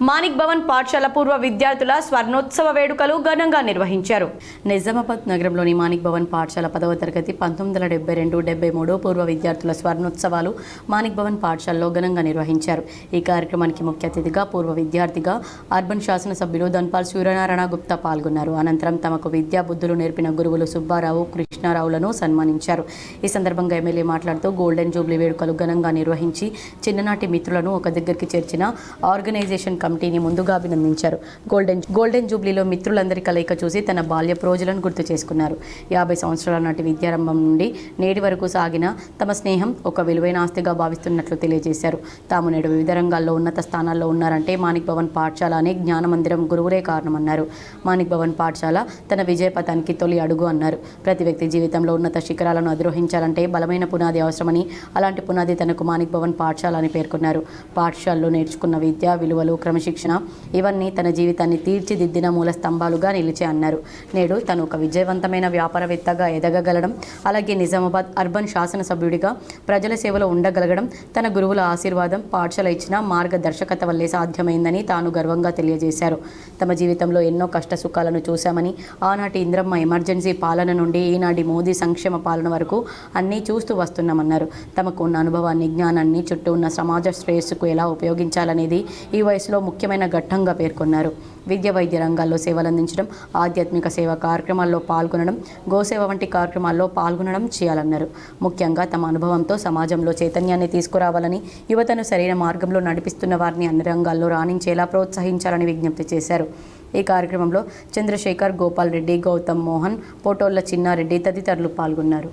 మానిక్ భవన్ పాఠశాల పూర్వ విద్యార్థుల స్వర్ణోత్సవ వేడుకలు ఘనంగా నిర్వహించారు. నిజామాబాద్ నగరంలోని మానిక్ భవన్ పాఠశాల 10వ తరగతి 1972-73 పూర్వ విద్యార్థుల స్వర్ణోత్సవాలు మానిక్ భవన్ పాఠశాలలో ఘనంగా నిర్వహించారు. ఈ కార్యక్రమానికి ముఖ్య అతిథిగా పూర్వ విద్యార్థిగా అర్బన్ శాసనసభ్యులు ధన్పాల్ సూర్యనారాయణ గుప్తా పాల్గొన్నారు. అనంతరం తమకు విద్యా బుద్ధులు నేర్పిన గురువులు సుబ్బారావు, కృష్ణారావులను సన్మానించారు. ఈ సందర్భంగా ఎమ్మెల్యే మాట్లాడుతూ గోల్డెన్ జూబ్లీ వేడుకలు ఘనంగా నిర్వహించి చిన్ననాటి మిత్రులను ఒక దగ్గరికి చేర్చిన ఆర్గనైజేషన్ కమిటీని ముందుగా అభినందించారు. గోల్డెన్ జూబ్లీలో మిత్రులందరి కలయిక చూసి తన బాల్యపు రోజులను గుర్తు చేసుకున్నారు. 50 సంవత్సరాల నాటి విద్యారంభం నుండి నేటి వరకు సాగిన తమ స్నేహం ఒక విలువైన ఆస్తిగా భావిస్తున్నట్లు తెలియజేశారు. తాము నేడు వివిధ రంగాల్లో ఉన్నత స్థానాల్లో ఉన్నారంటే మానిక్ భవన్ పాఠశాల అనే జ్ఞానమందిరం గురువులే కారణమన్నారు. మానిక్ భవన్ పాఠశాల తన విజయపథానికి తొలి అడుగు అన్నారు. ప్రతి వ్యక్తి జీవితంలో ఉన్నత శిఖరాలను అధిరోహించాలంటే బలమైన పునాది అవసరమని, అలాంటి పునాది తనకు మానిక్ భవన్ పాఠశాల అని పేర్కొన్నారు. పాఠశాలలో నేర్చుకున్న విద్య, విలువలు, క్రమశిక్షణ ఇవన్నీ తన జీవితాన్ని తీర్చిదిద్దిన మూల స్తంభాలుగా నిలిచే అన్నారు. నేడు తను ఒక విజయవంతమైన వ్యాపారవేత్తగా ఎదగగలడం, అలాగే నిజామాబాద్ అర్బన్ శాసనసభ్యుడిగా ప్రజల సేవలో ఉండగలగడం తన గురువుల ఆశీర్వాదం, పాఠశాల ఇచ్చిన మార్గదర్శకత వల్లే సాధ్యమైందని తాను గర్వంగా తెలియజేశారు. తమ జీవితంలో ఎన్నో కష్ట సుఖాలను చూశామని, ఆనాటి ఇంద్రమ్మ ఎమర్జెన్సీ పాలన నుండి ఈనాటి మోదీ సంక్షేమ పాలన వరకు అన్నీ చూస్తూ వస్తున్నామన్నారు. తమకు ఉన్న అనుభవాన్ని, జ్ఞానాన్ని చుట్టూ ఉన్న సమాజ శ్రేయస్సుకు ఎలా ఉపయోగించాలనేది ఈ వయసులో ముఖ్యమైన ఘట్టంగా పేర్కొన్నారు. విద్య, వైద్య రంగాల్లో సేవలందించడం, ఆధ్యాత్మిక సేవా కార్యక్రమాల్లో పాల్గొనడం, గోసేవ వంటి కార్యక్రమాల్లో పాల్గొనడం చేయాలన్నారు. ముఖ్యంగా తమ అనుభవంతో సమాజంలో చైతన్యాన్ని తీసుకురావాలని, యువతను సరైన మార్గంలో నడిపిస్తున్న వారిని అన్ని రంగాల్లో రాణించేలా ప్రోత్సహించాలని విజ్ఞప్తి చేశారు. ఈ కార్యక్రమంలో చంద్రశేఖర్, గోపాల్ రెడ్డి, గౌతమ్ మోహన్, పోటోళ్ల చిన్నారెడ్డి తదితరులు పాల్గొన్నారు.